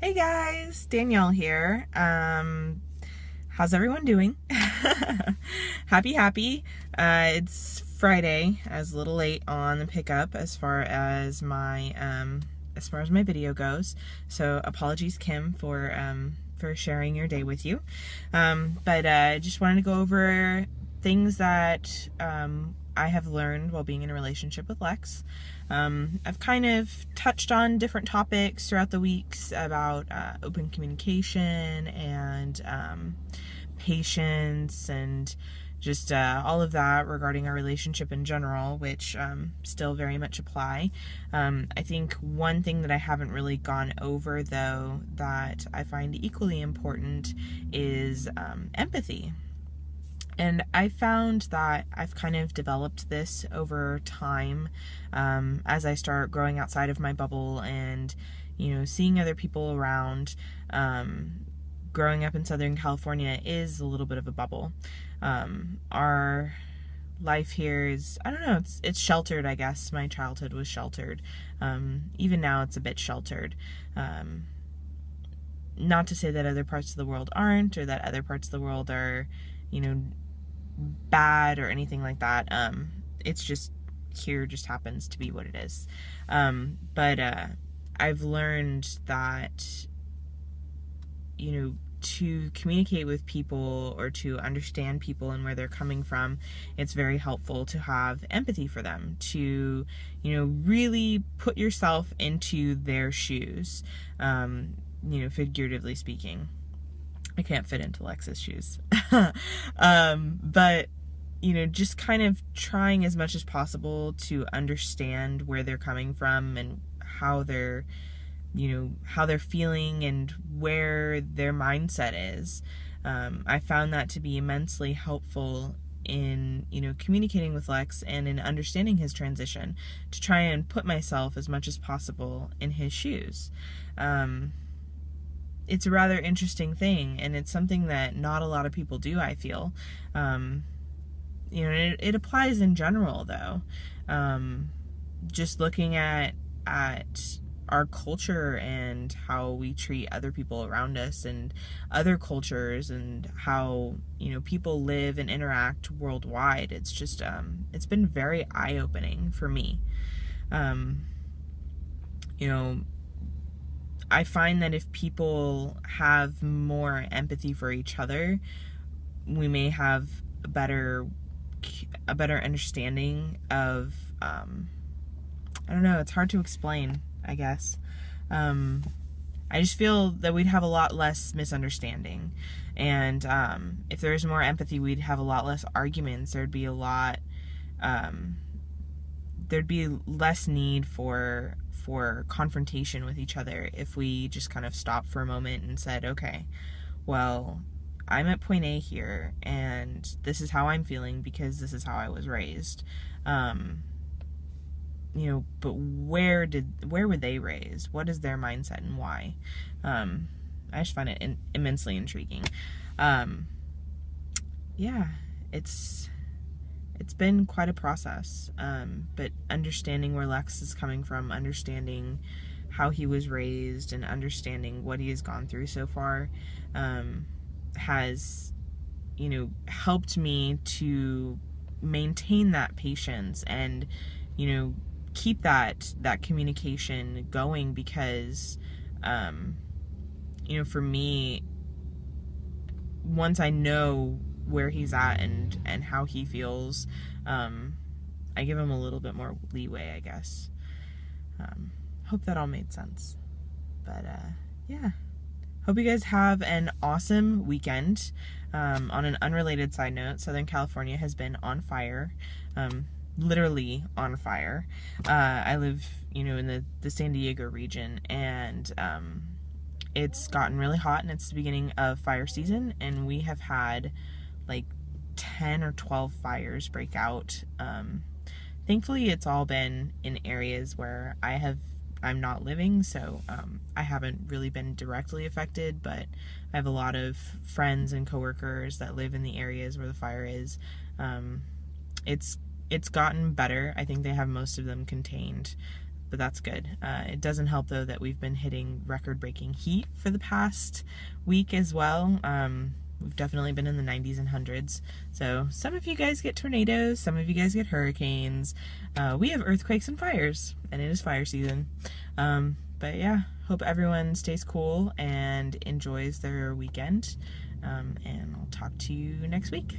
Hey guys, Danielle here. How's everyone doing? Happy. It's Friday. I was a little late on the pickup as far as my video goes. So apologies, Kim, for sharing your day with you. But I just wanted to go over things that I have learned while being in a relationship with Lex. I've kind of touched on different topics throughout the weeks about open communication and patience and just all of that regarding our relationship in general, which still very much apply. I think one thing that I haven't really gone over, though, that I find equally important is empathy. And I found that I've kind of developed this over time as I start growing outside of my bubble and, seeing other people around. Growing up in Southern California is a little bit of a bubble. Our life here is, I don't know, it's sheltered, I guess. My childhood was sheltered. Even now it's a bit sheltered. Not to say that other parts of the world aren't, or that other parts of the world are, bad or anything like that. It's just here just happens to be what it is. But I've learned that, to communicate with people or to understand people and where they're coming from, it's very helpful to have empathy for them, to, really put yourself into their shoes, figuratively speaking. I can't fit into Lex's shoes. But, just kind of trying as much as possible to understand where they're coming from and how they're feeling and where their mindset is. I found that to be immensely helpful in, communicating with Lex and in understanding his transition, to try and put myself as much as possible in his shoes. It's a rather interesting thing, and it's something that not a lot of people do, I feel. It applies in general, though. Just looking at our culture and how we treat other people around us and other cultures and how, people live and interact worldwide. It's just, it's been very eye-opening for me. I find that if people have more empathy for each other, we may have a better understanding of, I don't know, it's hard to explain, I guess. I just feel that we'd have a lot less misunderstanding. And if there was more empathy, we'd have a lot less arguments. There'd be less need for confrontation with each other if we just kind of stopped for a moment and said, okay, well, I'm at point A here, and this is how I'm feeling because this is how I was raised. But where were they raised? What is their mindset and why? I just find it immensely intriguing. It's been quite a process, but understanding where Lex is coming from, understanding how he was raised, and understanding what he has gone through so far, has, helped me to maintain that patience and, keep that communication going, because, for me, once I know where he's at and how he feels, I give him a little bit more leeway, I guess. Hope that all made sense. But yeah, hope you guys have an awesome weekend. On an unrelated side note, Southern California has been on fire, literally on fire. I live, in the San Diego region, and it's gotten really hot, and it's the beginning of fire season, and we have had like 10 or 12 fires break out. Thankfully, it's all been in areas where I'm not living, so I haven't really been directly affected, but I have a lot of friends and coworkers that live in the areas where the fire is. It's gotten better. I think they have most of them contained, but that's good. It doesn't help though that we've been hitting record-breaking heat for the past week as well. We've definitely been in the 90s and 100s. So some of you guys get tornadoes, some of you guys get hurricanes. We have earthquakes and fires, and it is fire season. But yeah, hope everyone stays cool and enjoys their weekend. And I'll talk to you next week.